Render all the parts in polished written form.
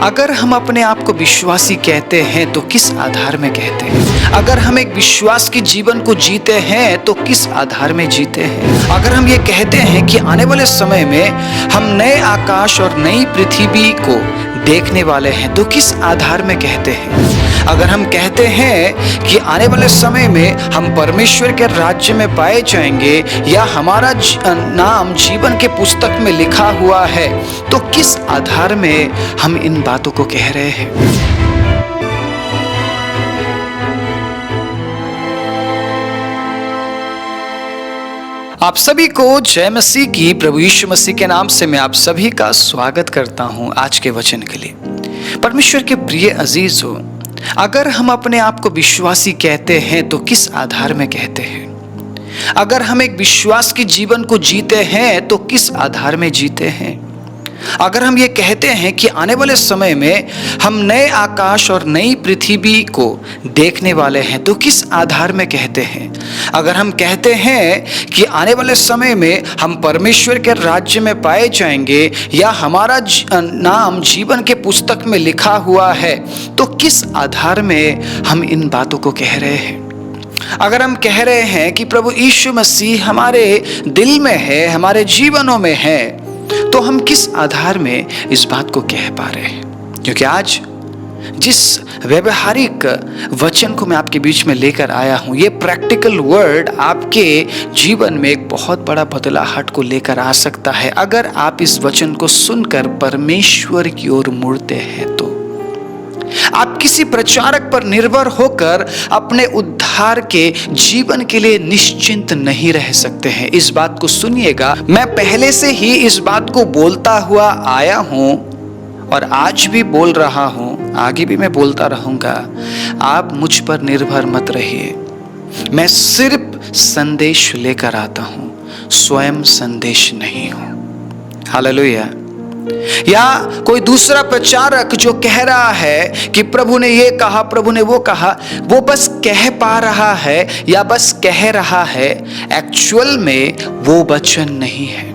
अगर हम अपने आप को विश्वासी कहते हैं तो किस आधार में कहते हैं? अगर हम एक विश्वास के जीवन को जीते हैं तो किस आधार में जीते हैं? अगर हम ये कहते हैं कि आने वाले समय में हम नए आकाश और नई पृथ्वी को देखने वाले हैं तो किस आधार में कहते हैं? अगर हम कहते हैं कि आने वाले समय में हम परमेश्वर के राज्य में पाए जाएंगे या हमारा नाम जीवन के पुस्तक में लिखा हुआ है तो किस आधार में हम इन बातों को कह रहे हैं? आप सभी को जय मसीह की। प्रभु यीशु मसीह के नाम से मैं आप सभी का स्वागत करता हूं आज के वचन के लिए। परमेश्वर के प्रिय अजीजों, अगर हम अपने आप को विश्वासी कहते हैं तो किस आधार में कहते हैं? अगर हम एक विश्वास के जीवन को जीते हैं तो किस आधार में जीते हैं? अगर हम ये कहते हैं कि आने वाले समय में हम नए आकाश और नई पृथ्वी को देखने वाले हैं तो किस आधार में कहते हैं? अगर हम कहते हैं कि आने वाले समय में हम परमेश्वर के राज्य में पाए जाएंगे या हमारा नाम जीवन के पुस्तक में लिखा हुआ है तो किस आधार में हम इन बातों को कह रहे हैं? अगर हम कह रहे हैं कि प्रभु यीशु मसीह हमारे दिल में है, हमारे जीवनों में है, तो हम किस आधार में इस बात को कह पा रहे हैं? क्योंकि आज जिस व्यवहारिक वचन को मैं आपके बीच में लेकर आया हूं, ये प्रैक्टिकल वर्ड आपके जीवन में एक बहुत बड़ा बदलाहट को लेकर आ सकता है अगर आप इस वचन को सुनकर परमेश्वर की ओर मुड़ते हैं। तो आप किसी प्रचारक पर निर्भर होकर अपने उद्धार के जीवन के लिए निश्चिंत नहीं रह सकते हैं। इस बात को सुनिएगा, मैं पहले से ही इस बात को बोलता हुआ आया हूं और आज भी बोल रहा हूं, आगे भी मैं बोलता रहूंगा। आप मुझ पर निर्भर मत रहिए। मैं सिर्फ संदेश लेकर आता हूं, स्वयं संदेश नहीं हूं। हालेलुया। या कोई दूसरा प्रचारक जो कह रहा है कि प्रभु ने ये कहा, प्रभु ने वो कहा, वो बस कह पा रहा है या बस कह रहा है, एक्चुअल में वो वचन नहीं है।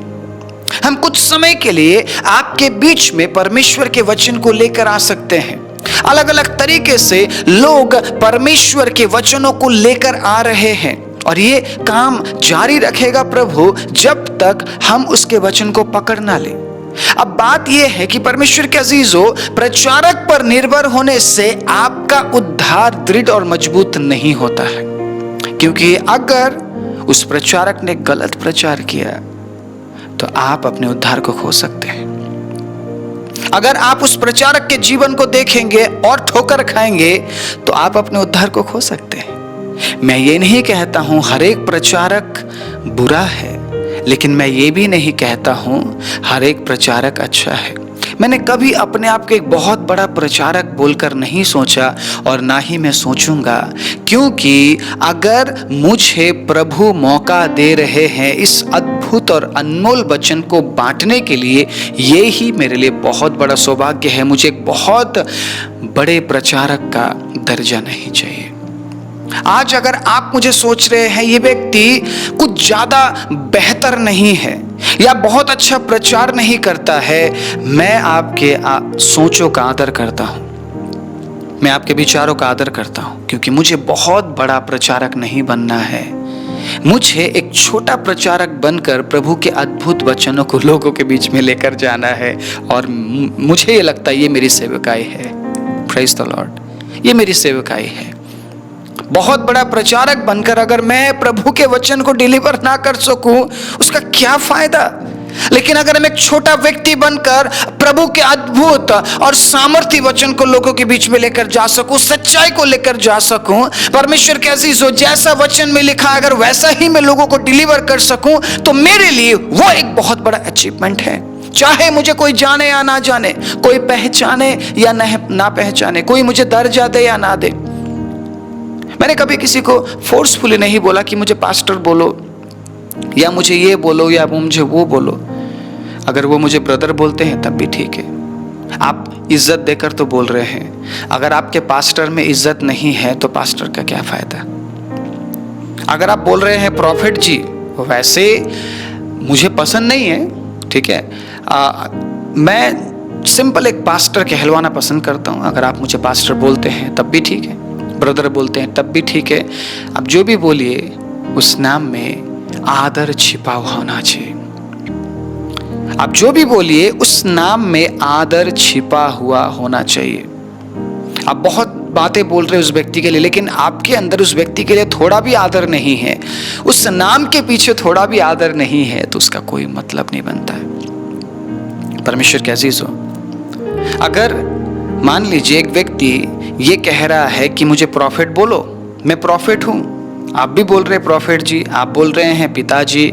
हम कुछ समय के लिए आपके बीच में परमेश्वर के वचन को लेकर आ सकते हैं। अलग अलग तरीके से लोग परमेश्वर के वचनों को लेकर आ रहे हैं और ये काम जारी रखेगा प्रभु जब तक हम उसके वचन को पकड़ ना लें। अब बात यह है कि परमेश्वर के अजीजों, प्रचारक पर निर्भर होने से आपका उद्धार दृढ़ और मजबूत नहीं होता है, क्योंकि अगर उस प्रचारक ने गलत प्रचार किया तो आप अपने उद्धार को खो सकते हैं। अगर आप उस प्रचारक के जीवन को देखेंगे और ठोकर खाएंगे तो आप अपने उद्धार को खो सकते हैं। मैं ये नहीं कहता हूं हर एक प्रचारक बुरा है, लेकिन मैं ये भी नहीं कहता हूं हर एक प्रचारक अच्छा है। मैंने कभी अपने आप को एक बहुत बड़ा प्रचारक बोलकर नहीं सोचा और ना ही मैं सोचूंगा, क्योंकि अगर मुझे प्रभु मौका दे रहे हैं इस अद्भुत और अनमोल वचन को बांटने के लिए, ये ही मेरे लिए बहुत बड़ा सौभाग्य है। मुझे एक बहुत बड़े प्रचारक का दर्जा नहीं चाहिए। आज अगर आप मुझे सोच रहे हैं ये व्यक्ति कुछ ज्यादा बेहतर नहीं है या बहुत अच्छा प्रचार नहीं करता है, मैं आपके सोचों का आदर करता हूं, मैं आपके विचारों का आदर करता हूं, क्योंकि मुझे बहुत बड़ा प्रचारक नहीं बनना है। मुझे एक छोटा प्रचारक बनकर प्रभु के अद्भुत वचनों को लोगों के बीच में लेकर जाना है और मुझे ये लगता है ये मेरी सेवकाई है। प्रेज द लॉर्ड, ये मेरी सेवकाई है। बहुत बड़ा प्रचारक बनकर अगर मैं प्रभु के वचन को डिलीवर ना कर सकूं, उसका क्या फायदा? लेकिन अगर मैं एक छोटा व्यक्ति बनकर प्रभु के अद्भुत और सामर्थ्य वचन को लोगों के बीच में लेकर जा सकूं, सच्चाई को लेकर जा सकूं, परमेश्वर के अजीजों, जैसा वचन में लिखा अगर वैसा ही मैं लोगों को डिलीवर कर सकूं तो मेरे लिए वो एक बहुत बड़ा अचीवमेंट है। चाहे मुझे कोई जाने या ना जाने, कोई पहचाने या ना पहचाने, कोई मुझे दर्जा दे या ना दे। मैंने कभी किसी को फोर्सफुली नहीं बोला कि मुझे पास्टर बोलो या मुझे ये बोलो या मुझे वो बोलो। अगर वो मुझे ब्रदर बोलते हैं तब भी ठीक है, आप इज्जत देकर तो बोल रहे हैं। अगर आपके पास्टर में इज्जत नहीं है तो पास्टर का क्या फायदा? अगर आप बोल रहे हैं प्रॉफिट जी, वैसे मुझे पसंद नहीं है, ठीक है, मैं सिंपल एक पास्टर कहलवाना पसंद करता हूँ। अगर आप मुझे पास्टर बोलते हैं तब भी ठीक है, ब्रदर बोलते हैं तब भी ठीक है। आप जो भी बोलिए उस नाम में आदर छिपा होना चाहिए। आप जो भी बोलिए उस नाम में आदर छिपा हुआ होना चाहिए। आप बहुत बातें बोल रहे हैं उस व्यक्ति के लिए, लेकिन आपके अंदर उस व्यक्ति के लिए थोड़ा भी आदर नहीं है, उस नाम के पीछे थोड़ा भी आदर नहीं है, तो उसका कोई मतलब नहीं बनता है। परमेश्वर के अजीजों, अगर मान लीजिए एक व्यक्ति ये कह रहा है कि मुझे प्रॉफिट बोलो, मैं प्रॉफिट हूं, आप भी बोल रहे हैं प्रॉफिट जी, आप बोल रहे हैं पिताजी,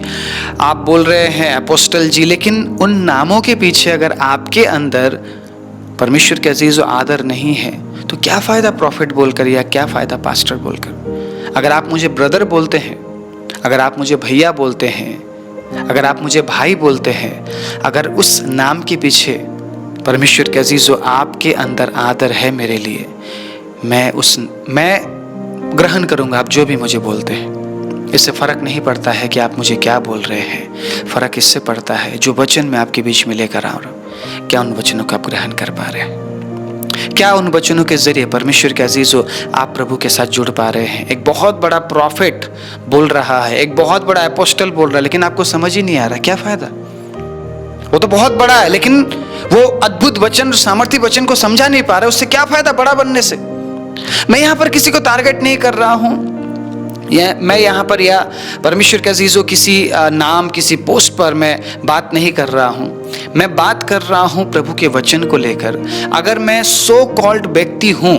आप बोल रहे हैं अपोस्टल जी, लेकिन उन नामों के पीछे अगर आपके अंदर परमेश्वर के अजीजों आदर नहीं है, तो क्या फ़ायदा प्रॉफिट बोलकर या क्या फ़ायदा पास्टर बोलकर। अगर आप मुझे ब्रदर बोलते हैं, अगर आप मुझे भैया बोलते हैं, अगर आप मुझे भाई बोलते हैं, अगर उस नाम के पीछे परमेश्वर के अजीजों आपके अंदर आदर है मेरे लिए, मैं ग्रहण करूंगा आप जो भी मुझे बोलते हैं। इससे फ़र्क नहीं पड़ता है कि आप मुझे क्या बोल रहे हैं, फ़र्क इससे पड़ता है जो वचन मैं आपके बीच में लेकर आ रहा हूँ, क्या उन वचनों को आप ग्रहण कर पा रहे हैं, क्या उन वचनों के जरिए परमेश्वर के अजीजों आप प्रभु के साथ जुड़ पा रहे हैं। एक बहुत बड़ा प्रॉफिट बोल रहा है, एक बहुत बड़ा अपोस्टल बोल रहा है, लेकिन आपको समझ ही नहीं आ रहा, क्या फ़ायदा। वो तो बहुत बड़ा है, लेकिन वो अद्भुत वचन, सामर्थ्य वचन को समझा नहीं पा रहे, उससे क्या फ़ायदा बड़ा बनने से। मैं यहाँ पर किसी को टारगेट नहीं कर रहा हूँ, मैं यहाँ पर या परमेश्वर के अजीजों किसी नाम, किसी पोस्ट पर मैं बात नहीं कर रहा हूँ। मैं बात कर रहा हूँ प्रभु के वचन को लेकर। अगर मैं सो कॉल्ड व्यक्ति हूँ,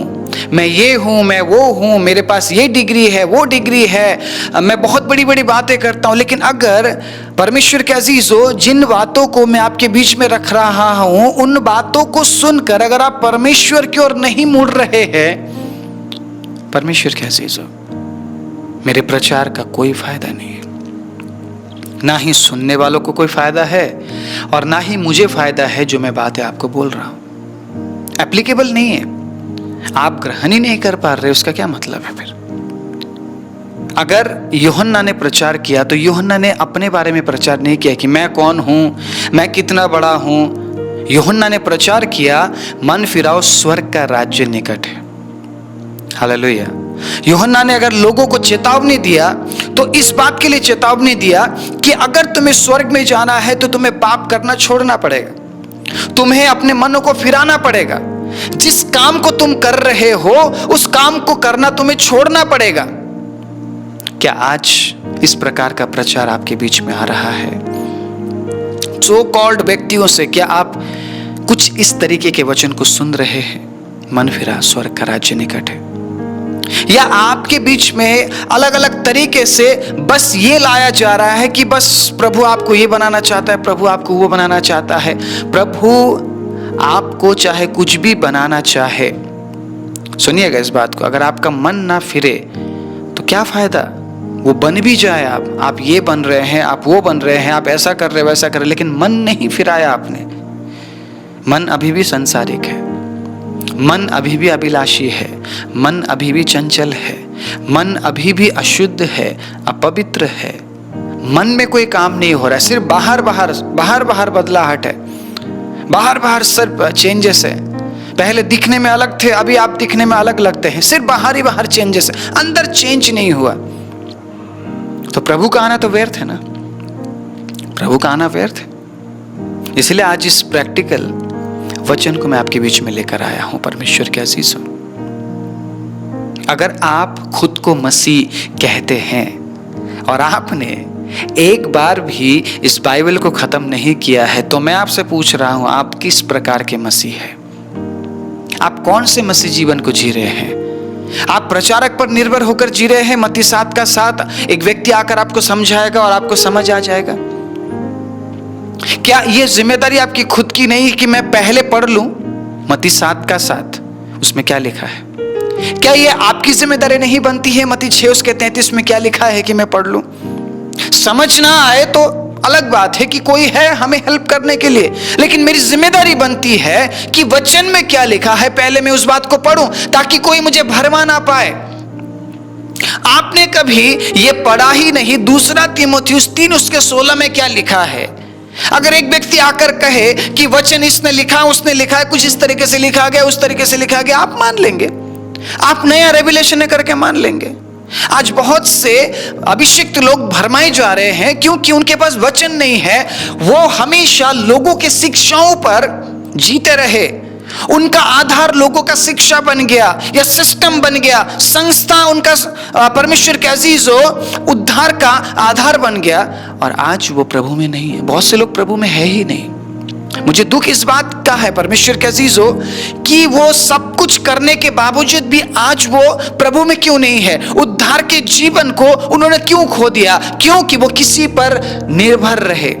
मैं ये हूँ, मैं वो हूँ, मेरे पास ये डिग्री है, वो डिग्री है, मैं बहुत बड़ी बड़ी बातें करता हूँ, लेकिन अगर परमेश्वर के अजीजों जिन बातों को मैं आपके बीच में रख रहा हूँ, उन बातों को सुनकर अगर आप परमेश्वर की ओर नहीं मुड़ रहे हैं, परमेश्वर के अजीजों, मेरे प्रचार का कोई फायदा नहीं है। ना ही सुनने वालों को कोई फायदा है और ना ही मुझे फायदा है जो मैं बातें आपको बोल रहा हूं। एप्लीकेबल नहीं है, आप ग्रहण ही नहीं कर पा रहे, उसका क्या मतलब है फिर। अगर यूहन्ना ने प्रचार किया तो यूहन्ना ने अपने बारे में प्रचार नहीं किया कि मैं कौन हूं, मैं कितना बड़ा हूं। यूहन्ना ने प्रचार किया, मन फिराओ, स्वर्ग का राज्य निकट है। हालेलुया। यूहन्ना ने अगर लोगों को चेतावनी दिया तो इस बात के लिए चेतावनी दिया कि अगर तुम्हें स्वर्ग में जाना है तो तुम्हें पाप करना छोड़ना पड़ेगा, तुम्हें अपने मनों को फिराना पड़ेगा, जिस काम को तुम कर रहे हो उस काम को करना तुम्हें छोड़ना पड़ेगा। क्या आज इस प्रकार का प्रचार आपके बीच में आ रहा है? सो कॉल्ड व्यक्तियों से क्या आप कुछ इस तरीके के वचन को सुन रहे हैं? मन फिरा, स्वर्ग का राज्य निकट है। या आपके बीच में अलग अलग तरीके से बस ये लाया जा रहा है कि बस प्रभु आपको ये बनाना चाहता है, प्रभु आपको वो बनाना चाहता है। प्रभु आपको चाहे कुछ भी बनाना चाहे, सुनिएगा इस बात को, अगर आपका मन ना फिरे तो क्या फायदा। वो बन भी जाए, आप ये बन रहे हैं, आप वो बन रहे हैं, आप ऐसा कर रहे हैं, वैसा कर रहे हैं, लेकिन मन नहीं फिराया आपने। मन अभी भी संसारिक है, मन अभी भी अभिलाषी है, मन अभी भी चंचल है, मन अभी भी अशुद्ध है, अपवित्र है। मन में कोई काम नहीं हो रहा है, सिर्फ बाहर बाहर बदलाहट है, बाहर सिर्फ चेंजेस है। पहले दिखने में अलग थे, अभी आप दिखने में अलग लगते हैं, सिर्फ बाहर ही बाहर चेंजेस है, अंदर चेंज नहीं हुआ। तो प्रभु का आना तो व्यर्थ है ना, प्रभु का आना व्यर्थ है। इसलिए आज इस प्रैक्टिकल वचन को मैं आपके बीच में लेकर आया हूं। परमेश्वर के अजीजों, अगर आप खुद को मसीह कहते हैं और आपने एक बार भी इस बाइबल को खत्म नहीं किया है, तो मैं आपसे पूछ रहा हूं, आप किस प्रकार के मसीह हैं? आप कौन से मसीह जीवन को जी रहे हैं? आप प्रचारक पर निर्भर होकर जी रहे हैं? मत्ती 7 का 7 एक व्यक्ति आकर आपको समझाएगा और आपको समझ आ जाएगा? क्या ये जिम्मेदारी आपकी खुद की नहीं कि मैं पहले पढ़ लूं? मत्ती 7 का 7 उसमें क्या लिखा है? क्या ये आपकी जिम्मेदारी नहीं बनती है? मत्ती 6 उसके 33 में क्या लिखा है कि मैं पढ़ लूं? समझ ना आए तो अलग बात है कि कोई है हमें हेल्प करने के लिए, लेकिन मेरी जिम्मेदारी बनती है कि वचन में क्या लिखा है पहले मैं उस बात को पढूं, ताकि कोई मुझे भरमा ना पाए। आपने कभी ये पढ़ा ही नहीं, 2 तीमुथियुस 3 उसके 16 में क्या लिखा है अगर एक व्यक्ति आकर कहे कि वचन इसने लिखा, उसने लिखा है, कुछ इस तरीके से लिखा गया, उस तरीके से लिखा गया, आप मान लेंगे, आप नया रेवलेशन करके मान लेंगे। आज बहुत से अभिषिक्त लोग भरमाए जा रहे हैं क्योंकि उनके पास वचन नहीं है। वो हमेशा लोगों के शिक्षाओं पर जीते रहे, उनका आधार लोगों का शिक्षा बन गया या सिस्टम बन गया, संस्था उनका परमेश्वर के अजीजों उद्धार का आधार बन गया, और आज वो प्रभु में नहीं है। बहुत से लोग प्रभु में है ही नहीं। मुझे दुख इस बात का है परमेश्वर के अजीजों कि वो सब कुछ करने के बावजूद भी आज वो प्रभु में क्यों नहीं है। उद्धार के जीवन को उन्होंने क्यों खो दिया? क्योंकि वो किसी पर निर्भर रहे।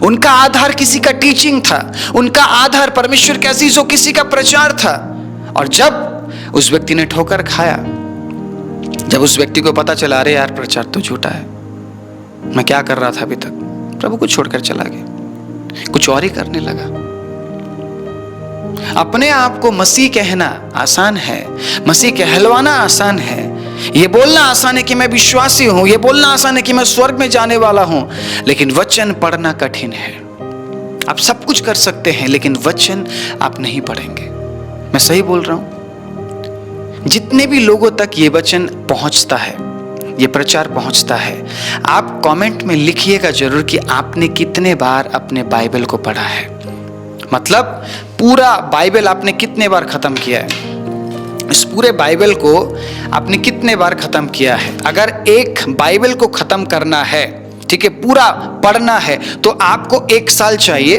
उनका आधार किसी का टीचिंग था, उनका आधार परमेश्वर के अजीजों किसी का प्रचार था। और जब उस व्यक्ति ने ठोकर खाया, जब उस व्यक्ति को पता चला अरे यार प्रचार तो झूठा है, मैं क्या कर रहा था अभी तक, प्रभु को छोड़कर चला गया, कुछ और ही करने लगा। अपने आप को मसीह कहना आसान है, मसीह कहलवाना आसान है, ये बोलना आसान है कि मैं विश्वासी हूं, ये बोलना आसान है कि मैं स्वर्ग में जाने वाला हूं, लेकिन वचन पढ़ना कठिन है। आप सब कुछ कर सकते हैं लेकिन वचन आप नहीं पढ़ेंगे। मैं सही बोल रहा हूं? जितने भी लोगों तक ये वचन पहुंचता है, ये प्रचार पहुंचता है, आप कमेंट में लिखिएगा जरूर कि आपने कितने बार अपने बाइबल को पढ़ा है। मतलब पूरा बाइबल आपने कितने बार खत्म किया है, इस पूरे बाइबल को आपने कितने बार खत्म किया है। अगर एक बाइबल को खत्म करना है, ठीक है, पूरा पढ़ना है, तो आपको 1 साल चाहिए।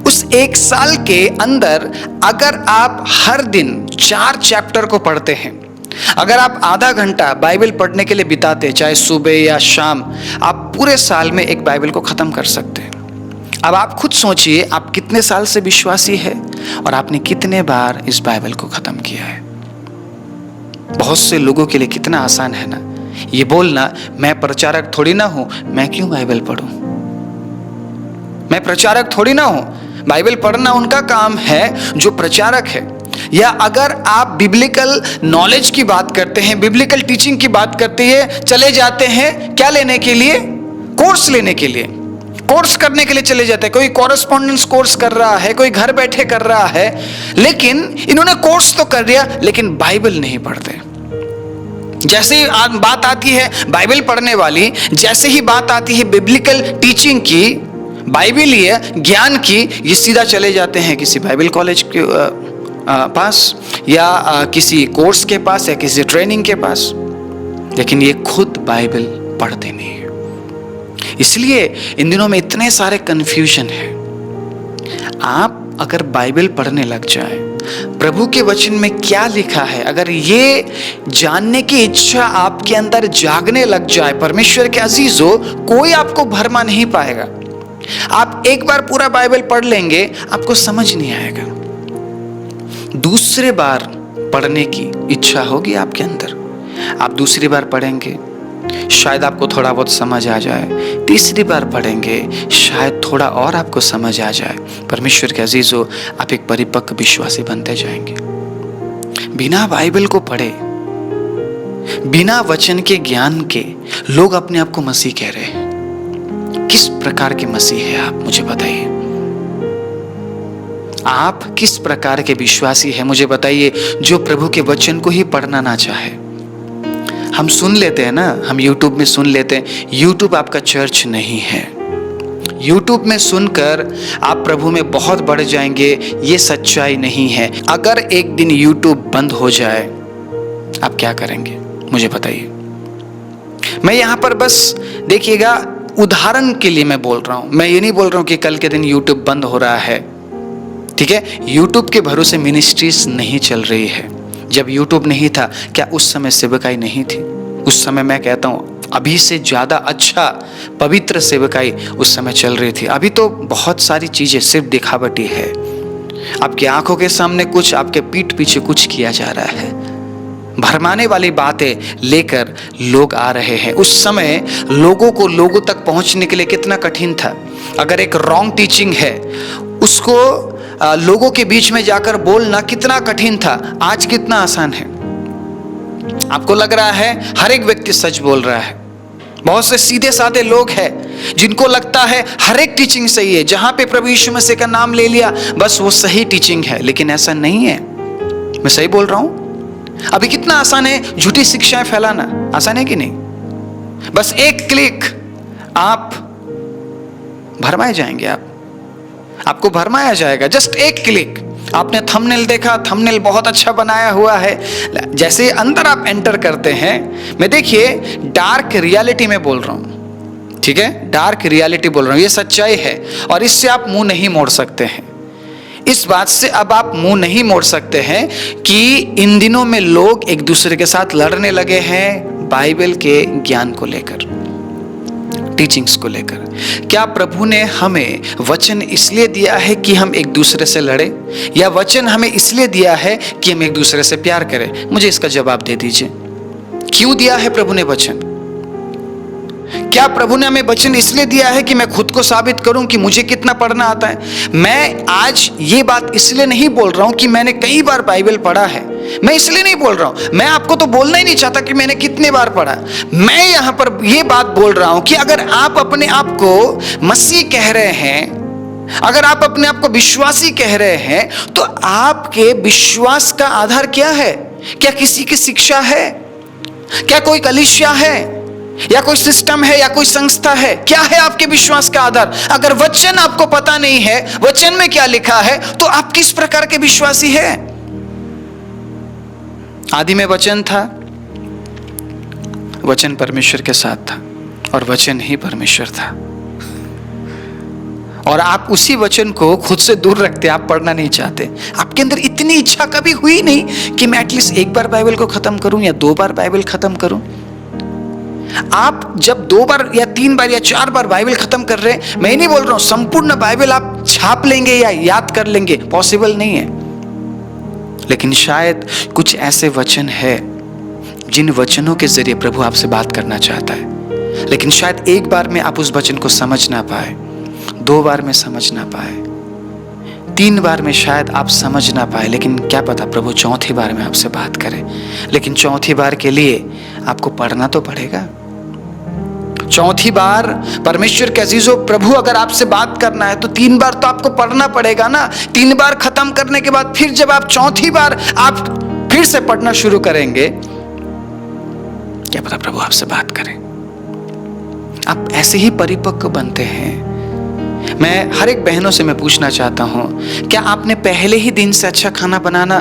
उस 1 साल के अंदर अगर आप हर दिन 4 चैप्टर को पढ़ते हैं, अगर आप आधा घंटा बाइबल पढ़ने के लिए बिताते, चाहे सुबह या शाम, आप पूरे साल में एक बाइबल को खत्म कर सकते हैं। अब आप खुद सोचिए आप कितने साल से विश्वासी है और आपने कितने बार इस बाइबल को खत्म किया है। बहुत से लोगों के लिए कितना आसान है ना ये बोलना, मैं प्रचारक थोड़ी ना हूं, मैं क्यों बाइबल पढूं, मैं प्रचारक थोड़ी ना हूं। बाइबल पढ़ना उनका काम है जो प्रचारक है। या अगर आप बिब्लिकल नॉलेज की बात करते हैं, बिब्लिकल टीचिंग की बात करते हैं, चले जाते हैं क्या लेने के लिए? कोर्स लेने के लिए, कोर्स करने के लिए चले जाते हैं। कोई कॉरेस्पॉन्डेंस कोर्स कर रहा है, कोई घर बैठे कर रहा है, लेकिन इन्होंने कोर्स तो कर दिया लेकिन बाइबल नहीं पढ़ते। जैसे ही बात आती है बाइबल पढ़ने वाली, जैसे ही बात आती है बिब्लिकल टीचिंग की, बाइबलीय ज्ञान की, ये सीधा चले जाते हैं किसी बाइबल कॉलेज के पास या किसी कोर्स के पास या किसी ट्रेनिंग के पास, लेकिन ये खुद बाइबल पढ़ते नहीं है। इसलिए इन दिनों में इतने सारे कंफ्यूजन है। आप अगर बाइबल पढ़ने लग जाए, प्रभु के वचन में क्या लिखा है, अगर ये जानने की इच्छा आपके अंदर जागने लग जाए, परमेश्वर के अजीजों, कोई आपको भरमा नहीं पाएगा। आप एक बार पूरा बाइबल पढ़ लेंगे, आपको समझ नहीं आएगा। दूसरे बार पढ़ने की इच्छा होगी आपके अंदर, आप दूसरी बार पढ़ेंगे, शायद आपको थोड़ा बहुत समझ आ जाए। तीसरी बार पढ़ेंगे, शायद थोड़ा और आपको समझ आ जाए। परमेश्वर के अजीजों, आप एक परिपक्व विश्वासी बनते जाएंगे। बिना बाइबल को पढ़े, बिना वचन के ज्ञान के लोग अपने आप को मसीह कह रहे हैं। किस प्रकार के मसीह है आप, मुझे बताइए। आप किस प्रकार के विश्वासी हैं, मुझे बताइए, जो प्रभु के वचन को ही पढ़ना ना चाहे। हम सुन लेते हैं ना, हम YouTube में सुन लेते हैं। YouTube आपका चर्च नहीं है। YouTube में सुनकर आप प्रभु में बहुत बढ़ जाएंगे, ये सच्चाई नहीं है। अगर एक दिन YouTube बंद हो जाए, आप क्या करेंगे, मुझे बताइए। मैं यहाँ पर बस देखिएगा, उदाहरण के लिए मैं बोल रहा हूँ। मैं ये नहीं बोल रहा हूँ कि कल के दिन YouTube बंद हो रहा है, ठीक है। YouTube के भरोसे मिनिस्ट्रीज नहीं चल रही है। जब YouTube नहीं था, क्या उस समय सेवकाई नहीं थी? उस समय मैं कहता हूँ अभी से ज़्यादा अच्छा पवित्र सेवकाई उस समय चल रही थी। अभी तो बहुत सारी चीज़ें सिर्फ दिखावटी है। आपकी आंखों के सामने कुछ, आपके पीठ पीछे कुछ किया जा रहा है। भरमाने वाली बातें लेकर लोग आ रहे हैं। उस समय लोगों को लोगों तक पहुंचने के लिए कितना कठिन था। अगर एक रॉन्ग टीचिंग है, उसको लोगों के बीच में जाकर बोलना कितना कठिन था, आज कितना आसान है। आपको लग रहा है हर एक व्यक्ति सच बोल रहा है। बहुत से सीधे साधे लोग हैं, जिनको लगता है हर एक टीचिंग सही है, जहां पे प्रभु यीशु मसीह का नाम ले लिया बस वो सही टीचिंग है, लेकिन ऐसा नहीं है। मैं सही बोल रहा हूं? अभी कितना आसान है झूठी शिक्षाएं फैलाना, आसान है कि नहीं? बस एक क्लिक आप भरमाए जाएंगे, आपको भरमाया जाएगा। जस्ट एक क्लिक, आपने थंबनेल देखा, थंबनेल बहुत अच्छा बनाया हुआ है, जैसे अंदर आप एंटर करते हैं, मैं देखिए डार्क रियलिटी में बोल रहा हूं, ठीक है, डार्क रियलिटी बोल रहा हूं, ये सच्चाई है और इससे आप मुंह नहीं मोड़ सकते हैं। इस बात से अब आप मुंह नहीं मोड़ सकते हैं कि इन दिनों में लोग एक दूसरे के साथ लड़ने लगे हैं बाइबल के ज्ञान को लेकर, टीचिंग्स को लेकर। क्या प्रभु ने हमें वचन इसलिए दिया है कि हम एक दूसरे से लड़े, या वचन हमें इसलिए दिया है कि हम एक दूसरे से प्यार करें? मुझे इसका जवाब दे दीजिए। क्यों दिया है प्रभु ने वचन? क्या प्रभु ने हमें वचन इसलिए दिया है कि मैं खुद को साबित करूं कि मुझे कितना पढ़ना आता है? मैं आज ये बात इसलिए नहीं बोल रहा हूं कि मैंने कई बार बाइबल पढ़ा है, मैं इसलिए नहीं बोल रहा हूं। मैं आपको तो बोलना ही नहीं चाहता कि मैंने कितने बार पढ़ा। मैं यहां पर ये बात बोल रहा हूं कि अगर आप अपने आप को मसीह कह रहे हैं, अगर आप अपने आप को विश्वासी कह रहे हैं, तो आपके विश्वास का आधार क्या है? क्या किसी की शिक्षा है? क्या कोई कलीसिया है, या कोई सिस्टम है, या कोई संस्था है? क्या है आपके विश्वास का आधार? अगर वचन आपको पता नहीं है वचन में क्या लिखा है, तो आप किस प्रकार के विश्वासी हैं? आदि में वचन था, वचन परमेश्वर के साथ था और वचन ही परमेश्वर था, और आप उसी वचन को खुद से दूर रखते, आप पढ़ना नहीं चाहते। आपके अंदर इतनी इच्छा कभी हुई नहीं कि मैं एटलीस्ट एक बार बाइबल को खत्म करूं या 2 बार बाइबल खत्म करूं। आप जब 2 बार या 3 बार या 4 बार बाइबल खत्म कर रहे हैं, मैं नहीं बोल रहा हूं संपूर्ण बाइबल आप छाप लेंगे या याद कर लेंगे, पॉसिबल नहीं है। लेकिन शायद कुछ ऐसे वचन है जिन वचनों के जरिए प्रभु आपसे बात करना चाहता है, लेकिन शायद एक बार में आप उस वचन को समझ ना पाए, 2 बार में समझ ना पाए, 3 बार में शायद आप समझ ना पाए, लेकिन क्या पता प्रभु 4थी बार में आपसे बात करें। लेकिन 4थी बार के लिए आपको पढ़ना तो पड़ेगा। 4थी बार परमेश्वर के अजीजों, प्रभु अगर आपसे बात करना है तो 3 बार तो आपको पढ़ना पड़ेगा ना। 3 बार खत्म करने के बाद फिर जब आप 4थी बार आप फिर से पढ़ना शुरू करेंगे, क्या पता प्रभु आपसे बात करें। आप ऐसे ही परिपक्व बनते हैं। मैं हर एक बहनों से मैं पूछना चाहता हूं, क्या आपने पहले ही दिन से अच्छा खाना बनाना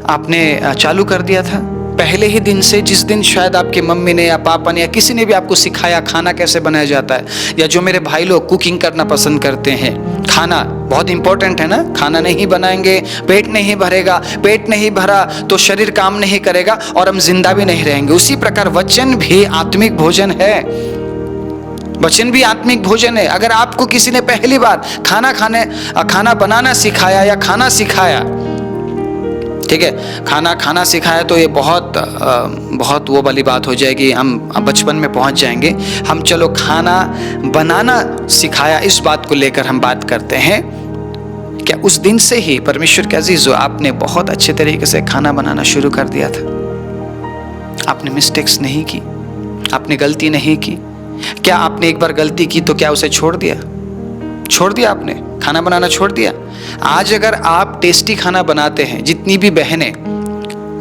आपने चालू कर दिया था? पहले ही दिन से, जिस दिन शायद आपके मम्मी ने या पापा ने या किसी ने भी आपको सिखाया खाना कैसे बनाया जाता है, या जो मेरे भाई लोग कुकिंग करना पसंद करते हैं, खाना बहुत इंपॉर्टेंट है ना। खाना नहीं बनाएंगे पेट नहीं भरेगा, पेट नहीं भरा तो शरीर काम नहीं करेगा और हम जिंदा भी नहीं रहेंगे। उसी प्रकार वचन भी आत्मिक भोजन है, वचन भी आत्मिक भोजन है। अगर आपको किसी ने पहली बार खाना बनाना सिखाया या खाना सिखाया, ठीक है, खाना सिखाया, तो ये बहुत वो वाली बात हो जाएगी, हम बचपन में पहुंच जाएंगे। हम चलो खाना बनाना सिखाया, इस बात को लेकर हम बात करते हैं। क्या उस दिन से ही परमेश्वर के अजीजों आपने बहुत अच्छे तरीके से खाना बनाना शुरू कर दिया था? आपने मिस्टेक्स नहीं की, आपने गलती नहीं की। क्या आपने एक बार गलती की तो क्या उसे छोड़ दिया आपने खाना बनाना छोड़ दिया? आज अगर आप टेस्टी खाना बनाते हैं, जितनी भी बहनें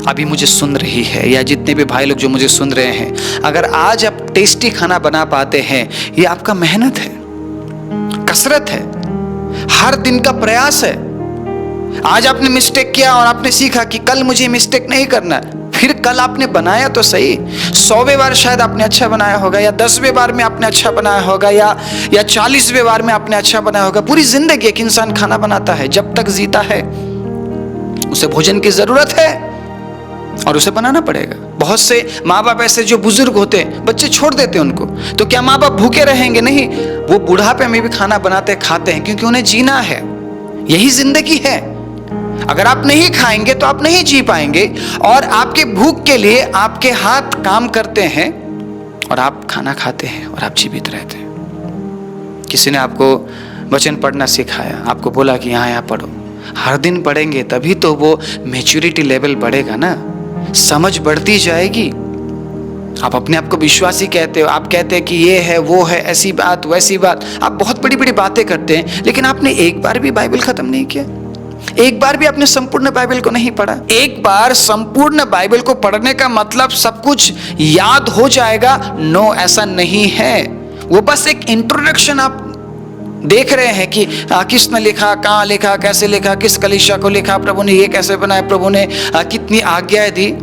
अभी मुझे सुन रही है या जितने भी भाई लोग जो मुझे सुन रहे हैं, अगर आज आप टेस्टी खाना बना पाते हैं, ये आपका मेहनत है, कसरत है, हर दिन का प्रयास है। आज आपने मिस्टेक किया और आपने सीखा कि कल मुझे मिस्टेक नहीं करना है, फिर कल आपने बनाया तो सही। 100वें बार शायद आपने अच्छा बनाया होगा, या 10वें बार में आपने अच्छा बनाया होगा, या 40वें बार में आपने अच्छा बनाया होगा। पूरी जिंदगी एक इंसान खाना बनाता है, जब तक जीता है उसे भोजन की जरूरत है और उसे बनाना पड़ेगा। बहुत से माँ बाप ऐसे जो बुजुर्ग होते हैं, बच्चे छोड़ देते हैं उनको, तो क्या माँ बाप भूखे रहेंगे? नहीं, वो बुढ़ापे में भी खाना बनाते खाते हैं, क्योंकि उन्हें जीना है, यही जिंदगी है। अगर आप नहीं खाएंगे तो आप नहीं जी पाएंगे, और आपके भूख के लिए आपके हाथ काम करते हैं और आप खाना खाते हैं और आप जीवित रहते हैं। किसी ने आपको वचन पढ़ना सिखाया, आपको बोला कि यहाँ पढ़ो, हर दिन पढ़ेंगे तभी तो वो मैच्योरिटी लेवल बढ़ेगा ना, समझ बढ़ती जाएगी। आप अपने आप को विश्वासी कहते हो, आप कहते हैं कि ये है वो है, ऐसी बात वैसी बात, आप बहुत बड़ी बड़ी बातें करते हैं, लेकिन आपने एक बार भी बाइबल खत्म नहीं किया। एक बार भी आपने संपूर्ण बाइबल को नहीं पढ़ा। एक बार संपूर्ण बाइबल को पढ़ने का मतलब सब कुछ याद हो जाएगा? नो, ऐसा नहीं है। वो बस एक इंट्रोडक्शन आप देख रहे हैं कि किसने लिखा, कहाँ लिखा, कैसे लिखा, किस कलीसिया को लिखा, प्रभु ने ये कैसे बनाया, प्रभु ने कितनी आज्ञाएं दी।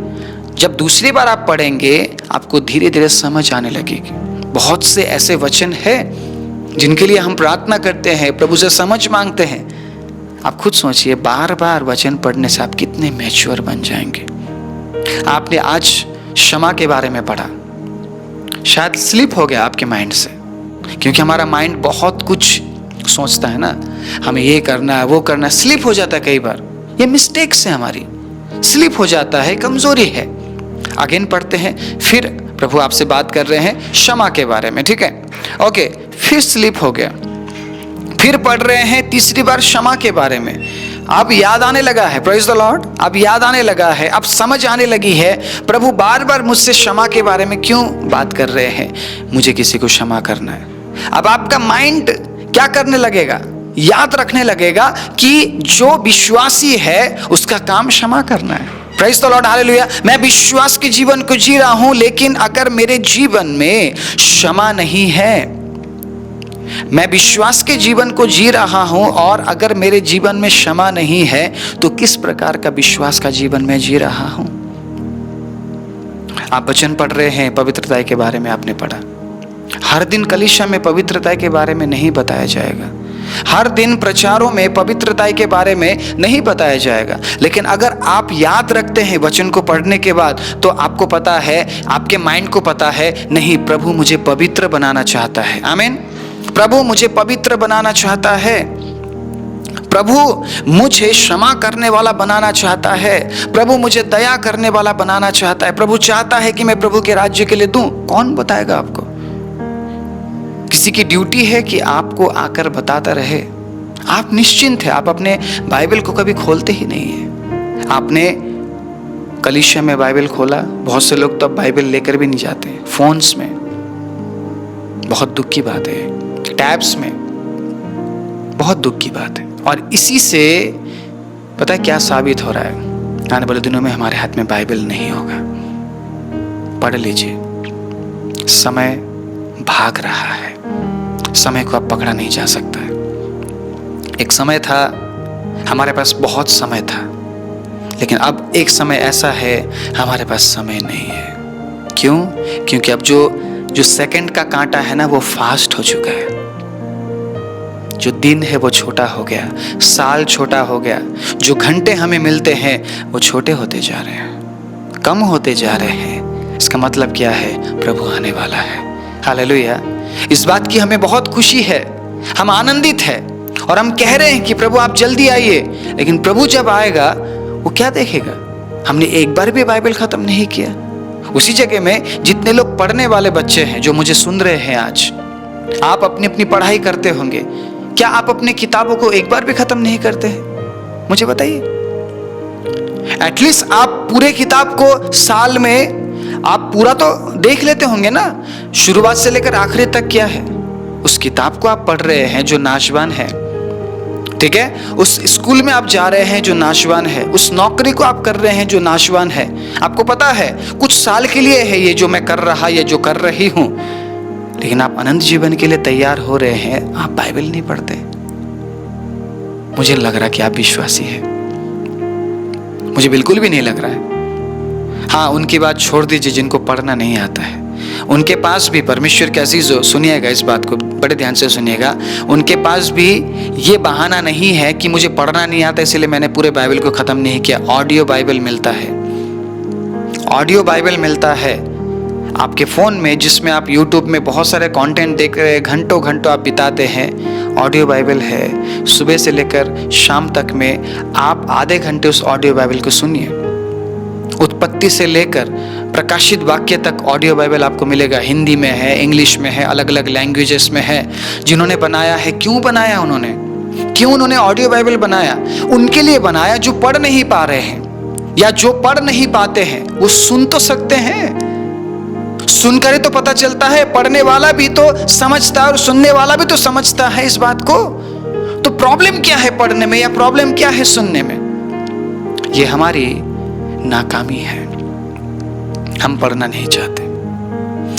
जब दूसरी बार आप पढ़ेंगे आपको धीरे धीरे समझ आने लगेगी। बहुत से ऐसे वचन हैं जिनके लिए हम प्रार्थना करते हैं, प्रभु से समझ मांगते हैं। आप खुद सोचिए, बार बार वचन पढ़ने से आप कितने मैच्योर बन जाएंगे। आपने आज क्षमा के बारे में पढ़ा, शायद स्लिप हो गया आपके माइंड से, क्योंकि हमारा माइंड बहुत कुछ सोचता है ना, हमें ये करना है वो करना है, स्लिप हो जाता है। कई बार ये मिस्टेक्स है, हमारी स्लिप हो जाता है, कमजोरी है। अगेन पढ़ते हैं, फिर प्रभु आपसे बात कर रहे हैं क्षमा के बारे में, ठीक है, ओके। फिर स्लिप हो गया, फिर पढ़ रहे हैं तीसरी बार क्षमा के बारे में। अब याद आने लगा है, प्रेज द लॉर्ड, अब याद आने लगा है, अब समझ आने लगी है, प्रभु बार बार मुझसे क्षमा के बारे में क्यों बात कर रहे हैं, मुझे किसी को क्षमा करना है। अब आपका माइंड क्या करने लगेगा, याद रखने लगेगा कि जो विश्वासी है उसका काम क्षमा करना है। Praise the Lord, hallelujah. मैं विश्वास के जीवन को जी रहा हूं, लेकिन अगर मेरे जीवन में क्षमा नहीं है, मैं विश्वास के जीवन को जी रहा हूं और अगर मेरे जीवन में क्षमा नहीं है, तो किस प्रकार का विश्वास का जीवन मैं जी रहा हूं। आप वचन पढ़ रहे हैं, पवित्रता के बारे में आपने पढ़ा। हर दिन कलीसिया में पवित्रता के बारे में नहीं बताया जाएगा, हर दिन प्रचारों में पवित्रता के बारे में नहीं बताया जाएगा, लेकिन अगर आप याद रखते हैं वचन को पढ़ने के बाद, तो आपको पता है, आपके माइंड को पता है, नहीं, प्रभु मुझे पवित्र बनाना चाहता है। आमीन। प्रभु मुझे पवित्र बनाना चाहता है, प्रभु मुझे क्षमा करने वाला बनाना चाहता है, प्रभु मुझे दया करने वाला बनाना चाहता है, प्रभु चाहता है कि मैं प्रभु के राज्य के लिए दूं। कौन बताएगा आपको? किसी की ड्यूटी है कि आपको आकर बताता रहे। आप निश्चिंत है, आप अपने बाइबल को कभी खोलते ही नहीं है। आपने कलीसिया में बाइबल खोला, बहुत से लोग तो अब बाइबल लेकर भी नहीं जाते, फोन्स में। बहुत दुख की बात है, टैब्स में, बहुत दुख की बात है। और इसी से पता है क्या साबित हो रहा है, आने वाले दिनों में हमारे हाथ में बाइबल नहीं होगा। पढ़ लीजिए, समय भाग रहा है, समय को अब पकड़ा नहीं जा सकता है। एक समय था हमारे पास बहुत समय था, लेकिन अब एक समय ऐसा है हमारे पास समय नहीं है। क्यों? क्योंकि अब जो सेकंड का कांटा है ना, वो फास्ट हो चुका है। जो दिन है वो छोटा हो गया, साल छोटा हो गया, जो घंटे हमें मिलते हैं वो छोटे होते जा रहे हैं, कम होते जा रहे हैं। इसका मतलब क्या है? प्रभु आने वाला है। हालेलुया। इस बात की हमें बहुत खुशी है, हम आनंदित हैं और हम कह रहे हैं कि प्रभु आप जल्दी आइए। लेकिन प्रभु जब आएगा वो क्या देखेगा? हमने एक बार भी बाइबल खत्म नहीं किया। उसी जगह में जितने लोग पढ़ने वाले बच्चे हैं जो मुझे सुन रहे हैं आज, आप अपनी अपनी पढ़ाई करते होंगे, क्या आप अपने किताबों को एक बार भी खत्म नहीं करते हैं? मुझे बताइए। एटलीस्ट आप पूरे किताब को साल में आप पूरा तो देख लेते होंगे ना, शुरुआत से लेकर आखिरी तक क्या है। उस किताब को आप पढ़ रहे हैं जो नाशवान है, ठीक है, उस स्कूल में आप जा रहे हैं जो नाशवान है, उस नौकरी को आप कर रहे हैं जो नाशवान है। आपको पता है कुछ साल के लिए है ये जो मैं कर रहा या जो कर रही हूं, लेकिन आप अनंत जीवन के लिए तैयार हो रहे हैं, आप बाइबल नहीं पढ़ते। मुझे लग रहा कि आप विश्वासी हैं, मुझे बिल्कुल भी नहीं लग रहा है। हाँ, उनकी बात छोड़ दीजिए जिनको पढ़ना नहीं आता है, उनके पास भी परमेश्वर के अजीजों, सुनिएगा इस बात को बड़े ध्यान से सुनिएगा, उनके पास भी ये बहाना नहीं है कि मुझे पढ़ना नहीं आता इसलिए मैंने पूरे बाइबल को खत्म नहीं किया। ऑडियो बाइबल मिलता है, ऑडियो बाइबल मिलता है आपके फ़ोन में, जिसमें आप यूट्यूब में बहुत सारे कंटेंट देख रहे हैं, घंटों घंटों आप बिताते हैं। ऑडियो बाइबल है, सुबह से लेकर शाम तक में आप आधे घंटे उस ऑडियो बाइबल को सुनिए। उत्पत्ति से लेकर प्रकाशित वाक्य तक ऑडियो बाइबल आपको मिलेगा। हिंदी में है, इंग्लिश में है, अलग अलग लैंग्वेजेस में है। जिन्होंने बनाया है, क्यों बनाया उन्होंने, क्यों उन्होंने ऑडियो बाइबल बनाया? उनके लिए बनाया जो पढ़ नहीं पा रहे हैं, या जो पढ़ नहीं पाते हैं वो सुन तो सकते हैं। सुनकर ही तो पता चलता है, पढ़ने वाला भी तो समझता है और सुनने वाला भी तो समझता है इस बात को। तो प्रॉब्लम क्या है पढ़ने में या प्रॉब्लम क्या है सुनने में? ये हमारी नाकामी है। हम पढ़ना नहीं चाहते।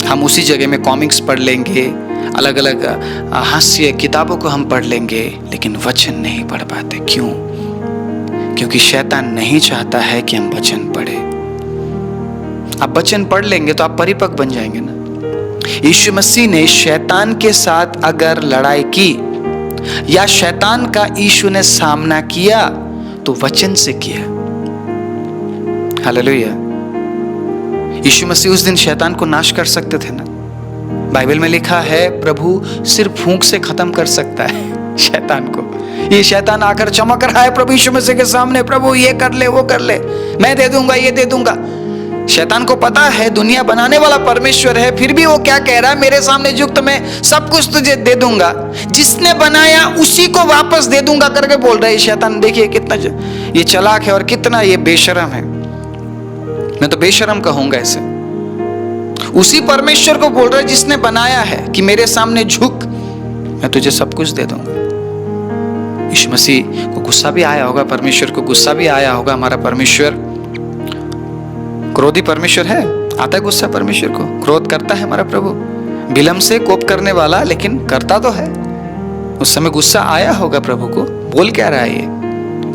हम उसी जगह में कॉमिक्स पढ़ लेंगे, अलग अलग हास्य किताबों को हम पढ़ लेंगे, लेकिन वचन नहीं पढ़ पाते। क्यों? क्योंकि शैतान नहीं चाहता है कि हम वचन पढ़े। आप वचन पढ़ लेंगे तो आप परिपक्व बन जाएंगे ना। यीशु मसीह ने शैतान के साथ अगर लड़ाई की या शैतान का यीशु ने सामना किया तो वचन से किया। हालेलुया। यीशु मसीह उस दिन शैतान को नाश कर सकते थे ना। बाइबल में लिखा है प्रभु सिर्फ फूंक से खत्म कर सकता है शैतान को। ये शैतान आकर चमक रहा है प्रभु यीशु मसीह के सामने, प्रभु ये कर ले वो कर ले, मैं दे दूंगा ये दे दूंगा। शैतान को पता है दुनिया बनाने वाला परमेश्वर है, फिर भी वो क्या कह रहा है, मेरे सामने झुक तो मैं सब कुछ तुझे दे दूंगा, जिसने बनाया उसी को वापस दे दूंगा करके बोल रहा है शैतान। देखिए कितना ये चालाक है और कितना ये बेशरम है। मैं तो बेशरम कहूंगा इसे। उसी परमेश्वर को बोल रहा है जिसने बनाया है कि मेरे सामने झुक, मैं तुझे सब कुछ दे दूंगा। यीशु मसीह को गुस्सा भी आया होगा, परमेश्वर को गुस्सा भी आया होगा। हमारा परमेश्वर क्रोधी परमेश्वर है, आता है गुस्सा परमेश्वर को, क्रोध करता है हमारा प्रभु, विलंब से कोप करने वाला, लेकिन करता तो है। उस समय गुस्सा आया होगा प्रभु को। बोल क्या रहा है ये?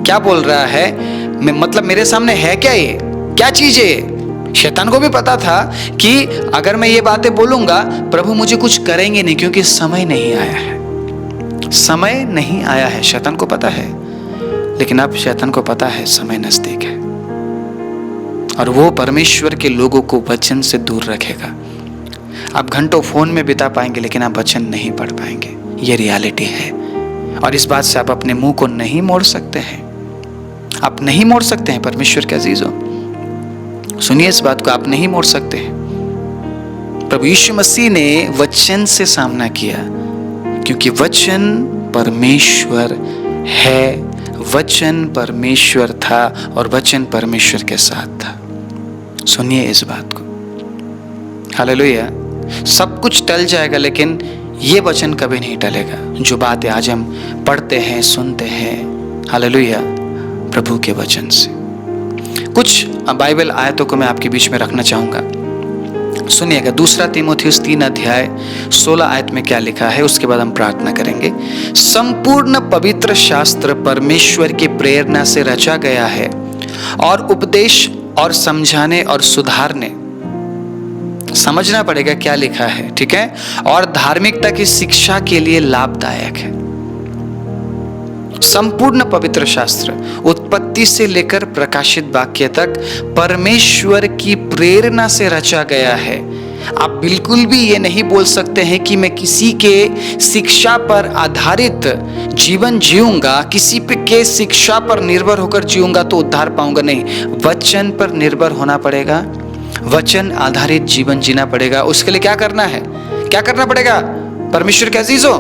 क्या बोल रहा है? मतलब मेरे सामने है क्या ये? क्या चीज है? शैतान को भी पता था कि अगर मैं ये बातें बोलूंगा प्रभु मुझे कुछ करेंगे नहीं, क्योंकि समय नहीं आया है। समय नहीं आया है, शैतान को पता है। लेकिन अब शैतान को पता है समय नजदीक है और वो परमेश्वर के लोगों को वचन से दूर रखेगा। आप घंटों फोन में बिता पाएंगे लेकिन आप वचन नहीं पढ़ पाएंगे। ये रियलिटी है और इस बात से आप अपने मुंह को नहीं मोड़ सकते हैं। आप नहीं मोड़ सकते हैं परमेश्वर के अजीजों, सुनिए इस बात को, आप नहीं मोड़ सकते हैं। प्रभु यीशु मसीह ने वचन से सामना किया क्योंकि वचन परमेश्वर है, वचन परमेश्वर था और वचन परमेश्वर के साथ था। सुनिए इस बात को। हालेलुया। सब कुछ टल जाएगा लेकिन ये वचन कभी नहीं टलेगा। जो बातें आज हम पढ़ते हैं सुनते हैं, हालेलुया, प्रभु के वचन से। कुछ बाइबल आयतों को मैं आपके बीच में रखना चाहूंगा। सुनिएगा, 2 तीमुथियुस 3 अध्याय 16 आयत में क्या लिखा है, उसके बाद हम प्रार्थना करेंगे। संपूर्ण पवित्र शास्त्र परमेश्वर की प्रेरणा से रचा गया है और उपदेश और समझाने और सुधारने, समझना पड़ेगा क्या लिखा है, ठीक है, और धार्मिकता की शिक्षा के लिए लाभदायक है। संपूर्ण पवित्र शास्त्र उत्पत्ति से लेकर प्रकाशित वाक्य तक परमेश्वर की प्रेरणा से रचा गया है। आप बिल्कुल भी ये नहीं बोल सकते हैं कि मैं किसी के शिक्षा पर आधारित जीवन जीऊंगा, किसी के शिक्षा पर निर्भर होकर जीऊंगा तो उद्धार पाऊंगा। नहीं, वचन पर निर्भर होना पड़ेगा, वचन आधारित जीवन जीना पड़ेगा। उसके लिए क्या करना है, क्या करना पड़ेगा परमेश्वर के अजीजों?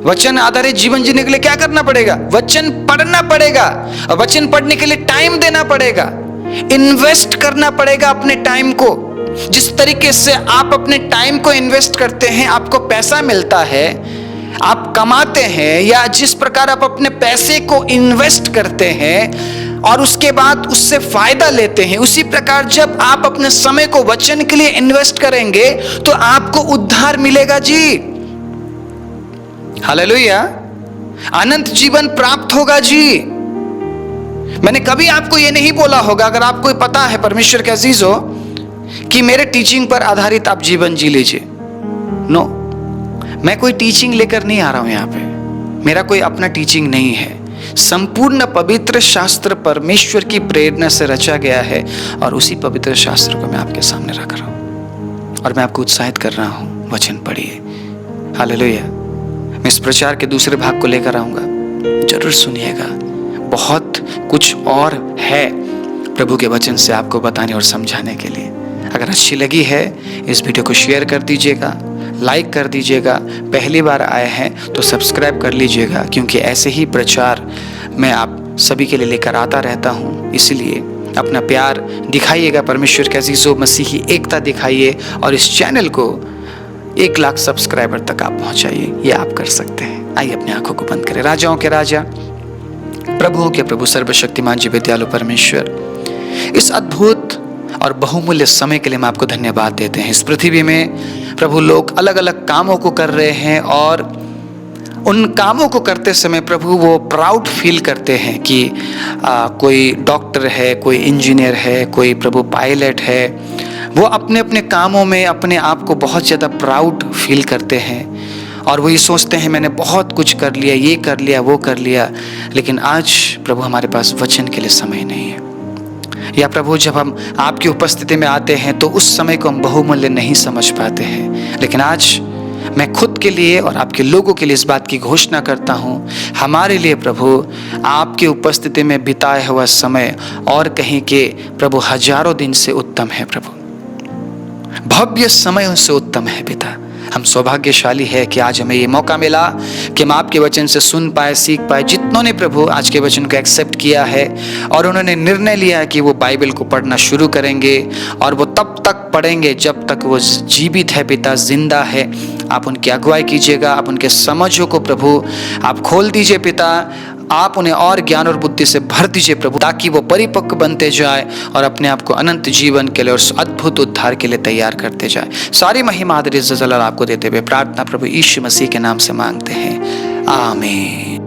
वचन आधारित जीवन जीने के लिए क्या करना पड़ेगा? वचन पढ़ना पड़ेगा और वचन पढ़ने के लिए टाइम देना पड़ेगा, इन्वेस्ट करना पड़ेगा अपने टाइम को। जिस तरीके से आप अपने टाइम को इन्वेस्ट करते हैं, आपको पैसा मिलता है, आप कमाते हैं, या जिस प्रकार आप अपने पैसे को इन्वेस्ट करते हैं और उसके बाद उससे फायदा लेते हैं, उसी प्रकार जब आप अपने समय को वचन के लिए इन्वेस्ट करेंगे तो आपको उद्धार मिलेगा जी। हालेलुया। अनंत जीवन प्राप्त होगा जी। मैंने कभी आपको यह नहीं बोला होगा, अगर आपको पता है परमेश्वर के अजीजों कि मेरे टीचिंग पर आधारित आप जीवन जी लीजिए। नो, मैं कोई टीचिंग लेकर नहीं आ रहा हूं यहां पे, मेरा कोई अपना टीचिंग नहीं है। संपूर्ण पवित्र शास्त्र परमेश्वर की प्रेरणा से रचा गया है और उसी पवित्र शास्त्र को मैं आपके सामने रख रहा हूं और मैं आपको उत्साहित कर रहा हूं, वचन पढ़िए। हालेलुया। मैं इस प्रचार के दूसरे भाग को लेकर आऊंगा, जरूर सुनिएगा। बहुत कुछ और है प्रभु के वचन से आपको बताने और समझाने के लिए। अगर अच्छी लगी है इस वीडियो को शेयर कर दीजिएगा, लाइक कर दीजिएगा। पहली बार आए हैं तो सब्सक्राइब कर लीजिएगा, क्योंकि ऐसे ही प्रचार मैं आप सभी के लिए लेकर आता रहता हूँ। इसलिए अपना प्यार दिखाइएगा परमेश्वर के अजीज़ों, मसीही एकता दिखाइए और इस चैनल को 1 लाख सब्सक्राइबर तक आप पहुंचाइए। ये आप कर सकते हैं। आइए अपनी आंखों को बंद करें। राजाओं के राजा, प्रभुओं के प्रभु, सर्वशक्तिमान जी विद्यालु परमेश्वर, इस अद्भुत और बहुमूल्य समय के लिए हम आपको धन्यवाद देते हैं। इस पृथ्वी में प्रभु लोग अलग अलग कामों को कर रहे हैं और उन कामों को करते समय प्रभु वो प्राउड फील करते हैं कि कोई डॉक्टर है, कोई इंजीनियर है, कोई प्रभु पायलट है। वो अपने अपने कामों में अपने आप को बहुत ज़्यादा प्राउड फील करते हैं और वो ये सोचते हैं मैंने बहुत कुछ कर लिया, ये कर लिया, वो कर लिया। लेकिन आज प्रभु हमारे पास वचन के लिए समय नहीं है। या प्रभु जब हम आपकी उपस्थिति में आते हैं तो उस समय को हम बहुमूल्य नहीं समझ पाते हैं। लेकिन आज मैं खुद के लिए और आपके लोगों के लिए इस बात की घोषणा करता हूँ, हमारे लिए प्रभु आपकी उपस्थिति में बिताया हुआ समय और कहीं के प्रभु हजारों दिन से उत्तम है। प्रभु भव्य समय उनसे उत्तम है पिता। हम सौभाग्यशाली है कि आज हमें ये मौका मिला कि हम आपके वचन से सुन पाए, सीख पाए। जितनों ने प्रभु आज के वचन को एक्सेप्ट किया है और उन्होंने निर्णय लिया है कि वो बाइबल को पढ़ना शुरू करेंगे और वो तब तक पढ़ेंगे जब तक वो जीवित है पिता, जिंदा है। आप उनकी अगुवाई कीजिएगा, आप उनके समझों को प्रभु आप खोल दीजिए पिता। आप उन्हें और ज्ञान और बुद्धि से भर दीजिए प्रभु, ताकि वो परिपक्व बनते जाए और अपने आप को अनंत जीवन के लिए और अद्भुत उद्धार के लिए तैयार करते जाए। सारी महिमा आदर इज्जत जलाल आपको देते हुए प्रार्थना प्रभु यीशु मसीह के नाम से मांगते हैं, आमीन।